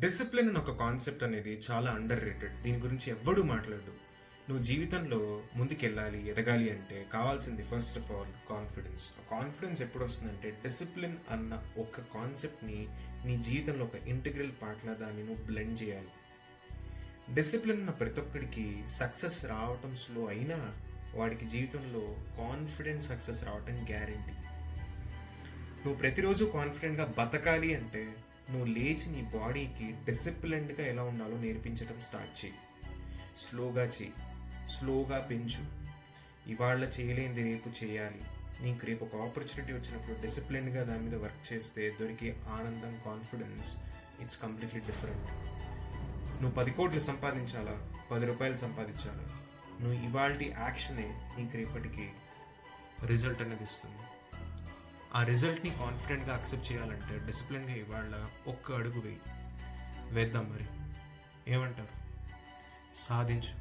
Discipline అని ఒక concept అనేది చాలా అండర్ రేటెడ్. దీని గురించి ఎవ్వడూ మాట్లాడు. నువ్వు జీవితంలో ముందుకెళ్ళాలి, ఎదగాలి అంటే కావాల్సింది ఫస్ట్ ఆఫ్ ఆల్ కాన్ఫిడెన్స్. ఆ కాన్ఫిడెన్స్ ఎప్పుడు వస్తుందంటే డిసిప్లిన్ అన్న ఒక కాన్సెప్ట్ని నీ జీవితంలో ఒక ఇంటిగ్రల్ పార్ట్లా దాన్ని నువ్వు బ్లెండ్ చేయాలి. డిసిప్లిన్ ఉన్న ప్రతి ఒక్కడికి సక్సెస్ రావటం స్లో అయినా వాడికి జీవితంలో కాన్ఫిడెంట్ సక్సెస్ రావటం గ్యారంటీ. నువ్వు ప్రతిరోజు కాన్ఫిడెంట్గా బతకాలి అంటే నువ్వు లేచి నీ బాడీకి డిసిప్లిన్డ్గా ఎలా ఉండాలో నేర్పించడం స్టార్ట్ చేయి. స్లోగా చేయి, స్లోగా పెంచు. ఇవాళ చేయలేనిది రేపు చేయాలి. నీకు రేపు ఒక ఆపర్చునిటీ వచ్చినప్పుడు డిసిప్లిన్డ్గా దాని మీద వర్క్ చేస్తే దొరికే ఆనందం, కాన్ఫిడెన్స్ ఇట్స్ కంప్లీట్లీ డిఫరెంట్. నువ్వు 10 కోట్లు సంపాదించాలా, 10 రూపాయలు సంపాదించాలా, నువ్వు ఇవాల్టి యాక్షనే నీకు రేపటికి రిజల్ట్ అనేది ఇస్తుంది. ఆ రిజల్ట్ని కాన్ఫిడెంట్గా యాక్సెప్ట్ చేయాలంటే డిసిప్లిన్గా ఇవాళ ఒక్క అడుగు వేయి. వేద్దాం మరి, ఏమంటారు? సాధించు.